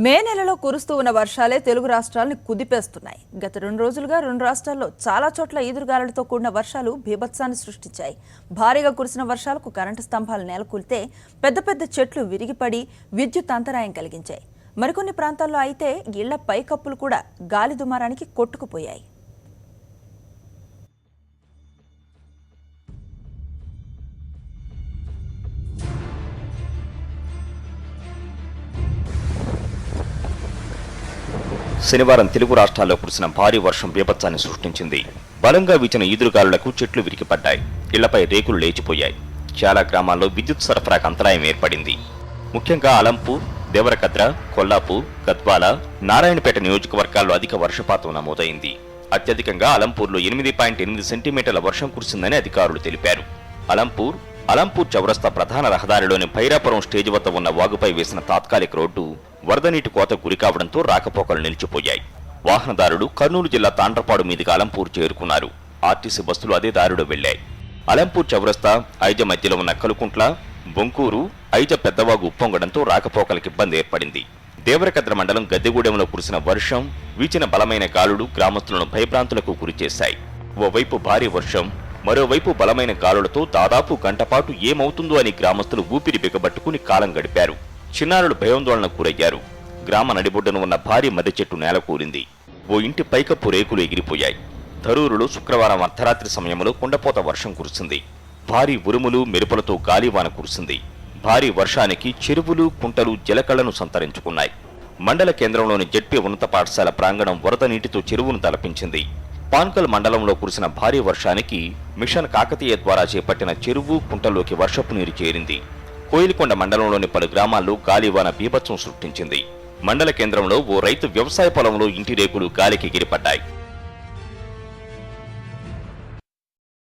మే నెలలో కురుస్తూ ఉన్న వర్షాలే తెలుగు రాష్ట్రాలను కుదిపేస్తున్నాయి. గత 2 రోజులుగా 2 రాష్ట్రాల్లో చాలా చోట్ల ఈదురుగాలులతో కూడిన వర్షాలు బీభత్సాన్ని సృష్టించాయి. భారీగా కురిసిన వర్షాలకు కరెంటు స్తంభాలు నేలకూలితే పెద్ద పెద్ద చెట్లు విరిగిపడి విద్యుత్ అంతరాయం కలిగించాయి. మరికొన్ని ప్రాంతాల్లో అయితే ఇళ్ల పైకప్పులు కూడా గాలి దుమారానికి కొట్టుకుపోయాయి. శనివారం తెలుగు రాష్ట్రాల్లో కురిసిన భారీ వర్షం బీభత్సాన్ని సృష్టించింది. బలంగా వీచిన ఈదురుగాలులకు చెట్లు విరిగిపడ్డాయి. ఇళ్లపై రేకులు లేచిపోయాయి. చాలా గ్రామాల్లో విద్యుత్ సరఫరాకు అంతరాయం ఏర్పడింది. ముఖ్యంగా అలంపూర్, దేవరకద్ర, కొల్లాపూర్, గద్వాల, నారాయణపేట నియోజకవర్గాల్లో అధిక వర్షపాతం నమోదైంది. అత్యధికంగా అలంపూర్లో 8.8 సెంటీమీటర్ల వర్షం కురిసిందని అధికారులు తెలిపారు. అలంపూర్ చౌరస్తా ప్రధాన రహదారిలోని భైరాపురం స్టేజ్ వద్ద ఉన్న వాగుపై వేసిన తాత్కాలిక రోడ్డు వరద నీటి కోతకు గురికావడంతో రాకపోకలు నిలిచిపోయాయి. వాహనదారులు కర్నూలు జిల్లా తాండ్రపాడు మీదుగా అలంపూర్ చేరుకున్నారు. ఆర్టీసీ బస్సులు అదే దారిలో వెళ్లాయి. అలంపూర్ చౌరస్తా, ఐజ మధ్యలో ఉన్న కలుకుంట్ల, బొంకూరు, ఐజ పెద్దవాగు ఉప్పొంగడంతో రాకపోకలకు ఇబ్బంది ఏర్పడింది. దేవరకద్ర మండలం గద్దెగూడెంలో కురిసిన వర్షం, వీచిన బలమైన గాలులు గ్రామస్తులను భయభ్రాంతులకు గురిచేశాయి. ఓవైపు భారీ వర్షం, మరోవైపు బలమైన గాలులతో దాదాపు గంటపాటు ఏమవుతుందో అని గ్రామస్తులు ఊపిరి బిగబట్టుకుని కాలం గడిపారు. చిన్నారులు భయాందోళనకు గురయ్యారు. గ్రామ నడిబొడ్డున ఉన్న భారీ మర్రి చెట్టు నేలకూలింది. ఓ ఇంటి పైకప్పు రేకులు ఎగిరిపోయాయి. ధరూరులో శుక్రవారం అర్ధరాత్రి సమయంలో కుండపోత వర్షం కురిసింది. భారీ ఉరుములు, మెరుపులతో గాలివాన కురిసింది. భారీ వర్షానికి చెరువులు, కుంటలు జలకళ్లను సంతరించుకున్నాయి. మండల కేంద్రంలోని జెడ్పీ ఉన్నత పాఠశాల ప్రాంగణం వరద నీటితో చెరువును తలపించింది. పాన్కల్ మండలంలో కురిసిన భారీ వర్షానికి మిషన్ కాకతీయ ద్వారా చేపట్టిన చెరువు, కుంటలోకి వర్షపు నీరు చేరింది. కోయిలకొండ మండలంలోని పలు గ్రామాల్లో గాలివాన బీభత్సం సృష్టించింది. మండల కేంద్రంలో ఓ రైతు వ్యవసాయ పొలంలో ఇంటి రేకులు గాలికి ఎగిరిపడ్డాయి.